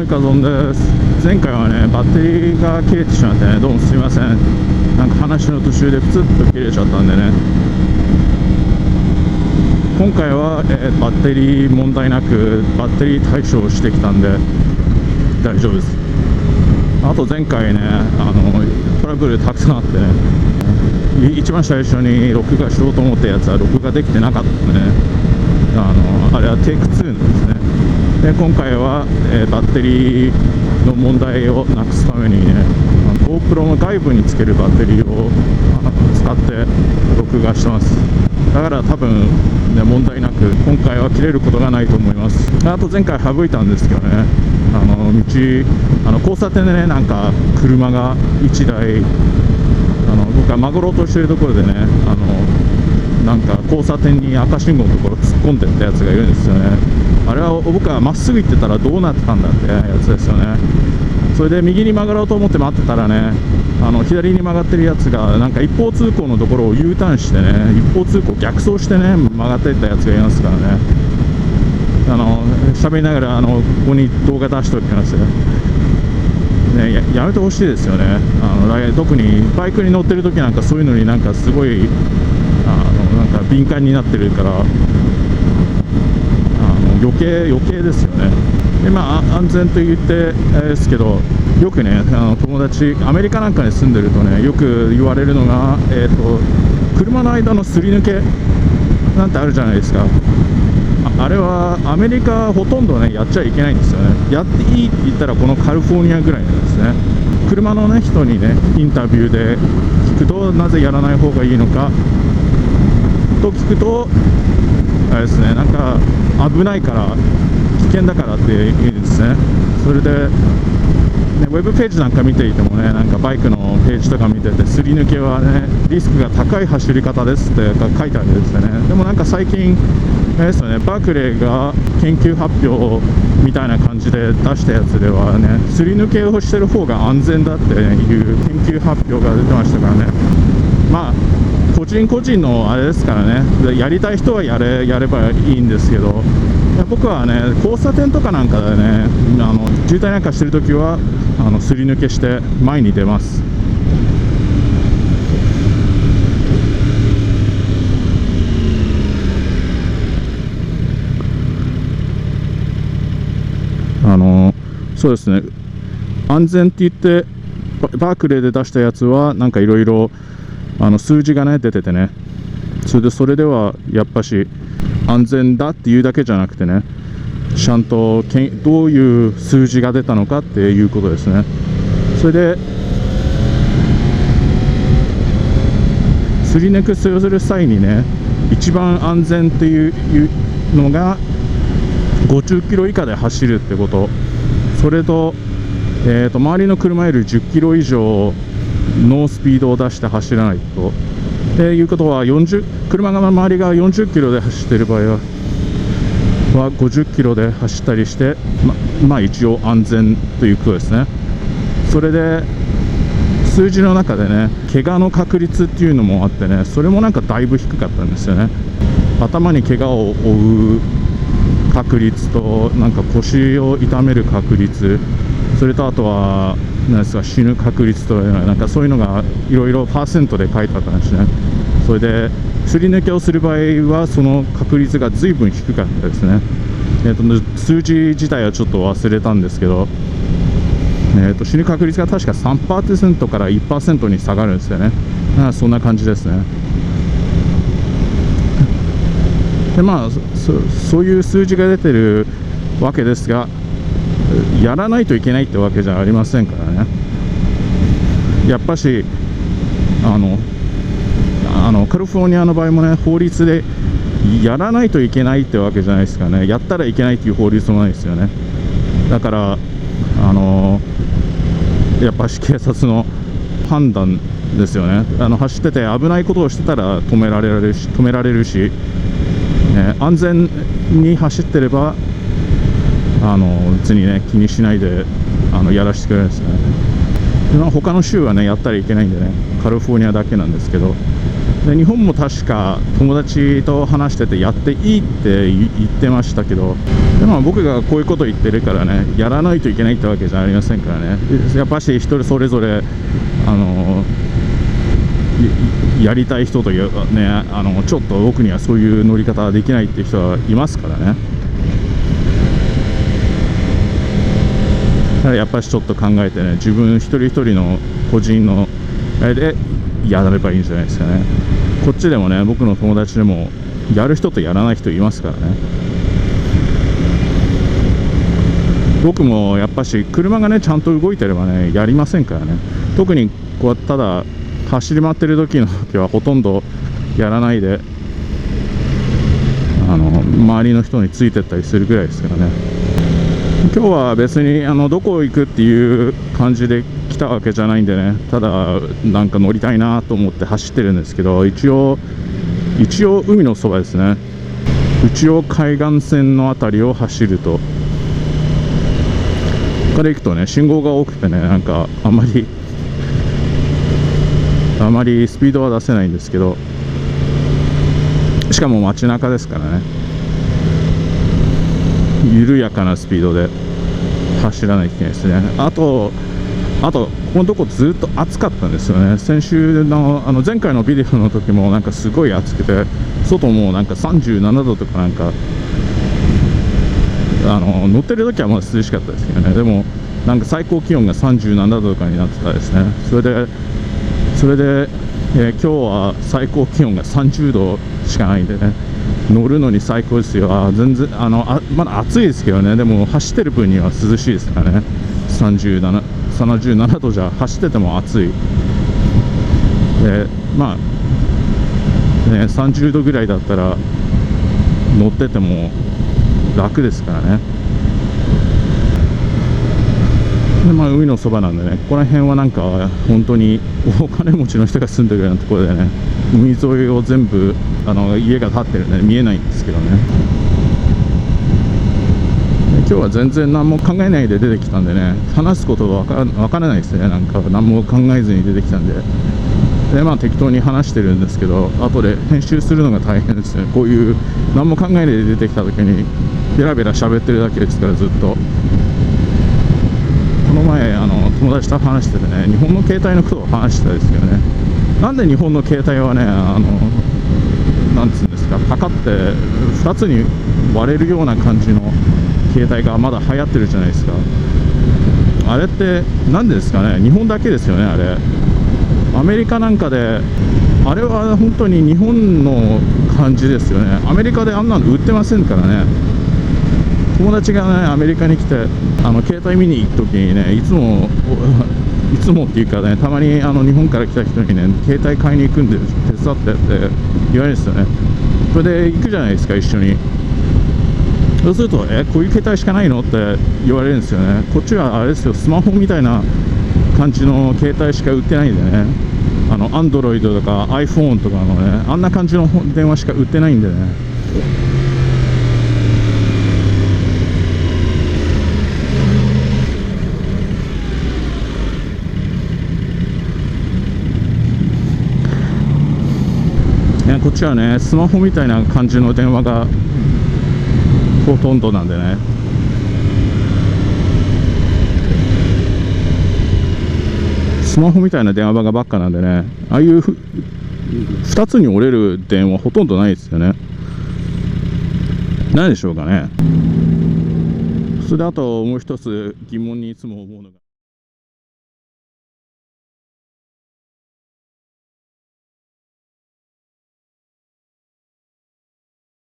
いカゾンです。前回はねバッテリーが切れてしまってね、どうもすいません。なんか話の途中でプツッと切れちゃったんでね、今回は、バッテリー問題なくバッテリー対処をしてきたんで大丈夫です。あと前回ねトラブルたくさんあってね、一番最初に録画しようと思ったやつは録画できてなかったんでね、あれはテイク2なんですね。で今回は、バッテリーの問題をなくすためにね、GoPro の外部につけるバッテリーを使って録画してます。だから多分、ね、問題なく今回は切れることがないと思います。あと前回省いたんですけどね、交差点でね、なんか車が1台僕が曲がろうとしているところでね、なんか交差点に赤信号のところ突っ込んでったやつがいるんですよね。あれは僕はまっすぐ行ってたらどうなってたんだってやつですよね。それで右に曲がろうと思って待ってたらね、左に曲がってるやつがなんか一方通行のところを U ターンしてね、一方通行逆走してね曲がっていったやつがいますからね、喋りながらここに動画出しておきますよね。やめてほしいですよね。特にバイクに乗ってる時なんかそういうのになんかすごいなんか敏感になってるから余計ですよね。で安全と言ってですけど、よくね友達アメリカなんかに住んでるとねよく言われるのが、車の間のすり抜けなんてあるじゃないですか。あれはアメリカほとんどねやっちゃいけないんですよね。やっていいって言ったらこのカリフォルニアぐらいなんですね。車のね人にねインタビューで聞くと、なぜやらない方がいいのかと聞くとあれですね、なんか危ないから危険だからって言うんですね。それで、ね、ウェブページなんか見ていてもね、なんかバイクのページとか見てて、すり抜けはねリスクが高い走り方ですって書いてあるんですよね。でもなんか最近あれですよね、バークレーが研究発表みたいな感じで出したやつではね、すり抜けをしてる方が安全だっていう研究発表が出てましたからね。個人個人のあれですからね、やりたい人はやればいいんですけど、僕はね交差点とかなんかでね渋滞なんかしてるときはすり抜けして前に出ます。そうですね、安全って言ってバークレーで出したやつはなんかいろいろ数字がね出ててね、それではやっぱし安全だっていうだけじゃなくてね、ちゃんとどういう数字が出たのかっていうことですね。それですり抜けする際にね一番安全っていうのが50キロ以下で走るってこと、それと、周りの車より10キロ以上のスピードを出して走らないと。っていうことは車が周りが40キロで走っている場合は50キロで走ったりして、一応安全ということですね。それで数字の中でね怪我の確率っていうのもあってね、それもなんかだいぶ低かったんですよね。頭に怪我を負う確率となんか腰を痛める確率、それとあとは何ですか死ぬ確率となんかそういうのがいろいろパーセントで書いてあったんですね。それですり抜けをする場合はその確率が随分低かったですね。数字自体はちょっと忘れたんですけど、死ぬ確率が確か 3% から 1% に下がるんですよね。そんな感じですね。でそういう数字が出てるわけですが、やらないといけないってわけじゃありませんからね。やっぱしカリフォルニアの場合もね法律でやらないといけないってわけじゃないですかね。やったらいけないっていう法律もないですよね。だからやっぱし警察の判断ですよね。走ってて危ないことをしてたら止められるし、安全に走ってれば別にね気にしないでやらせてくれるんですね。他の州はねやったらいけないんでね、カリフォルニアだけなんですけど、で日本も確か友達と話しててやっていいって言ってましたけど、でも僕がこういうこと言ってるからね、やらないといけないってわけじゃありませんからね。やっぱし一人それぞれやりたい人というね、ちょっと僕にはそういう乗り方はできないっていう人はいますからね。だからやっぱりちょっと考えてね、自分一人一人の個人のあれでやればいいんじゃないですかね。こっちでもね、僕の友達でもやる人とやらない人いますからね。僕もやっぱし車がねちゃんと動いてればねやりませんからね。特にこうただ走り回ってる時はほとんどやらないで、周りの人についてったりするぐらいですからね。今日は別にどこ行くっていう感じで来たわけじゃないんでね、ただなんか乗りたいなと思って走ってるんですけど、一応海のそばですね。一応海岸線の辺りを走ると、ここから行くとね信号が多くてね、なんかあまりスピードは出せないんですけど、しかも街中ですからね、緩やかなスピードで走らないといけないですね。あとここのとこずっと暑かったんですよね。先週の前回のビデオの時もなんかすごい暑くて、外もなんか37度とか、なんか乗ってる時はまだ涼しかったですけどね、でもなんか最高気温が37度とかになってたですね。それで、今日は最高気温が30度しかないんでね、乗るのに最高ですよ。全然まだ暑いですけどね、でも走ってる分には涼しいですからね。37度じゃ走ってても暑いで、まあね、30度ぐらいだったら乗ってても楽ですからね。でまあ海のそばなんでね、ここら辺はなんか本当にお金持ちの人が住んでるようなところでね、海沿いを全部家が建ってるんで見えないんですけどね。今日は全然何も考えないで出てきたんでね、話すことがわからないですね。なんか何も考えずに出てきたんで、まあ適当に話してるんですけど、後で編集するのが大変ですね。こういう何も考えないで出てきた時にベラベラ喋ってるだけですから、ずっと。この前友達と話しててね、日本の携帯のことを話してたんですけどね、なんで日本の携帯はねなんつうんですか、パカって2つに割れるような感じの携帯がまだ流行ってるじゃないですか。あれってなんでですかね。日本だけですよね、あれ。アメリカなんかであれは本当に日本の感じですよね。アメリカであんなの売ってませんからね。友達がねアメリカに来て携帯見に行く時にね、いつもっていうかね、たまに日本から来た人にね、携帯買いに行くんで手伝ってって言われるんですよね。それで行くじゃないですか、一緒に。そうするとこういう携帯しかないのって言われるんですよね。こっちはあれですよ、スマホみたいな感じの携帯しか売ってないんでね、Android とか iPhone とかのね、あんな感じの電話しか売ってないんでね。こっちはねスマホみたいな感じの電話がほとんどなんでね、スマホみたいな電話がばっかなんでね、ああいう2つに折れる電話ほとんどないですよね。何でしょうかね。それであともう一つ疑問にいつも思うのが、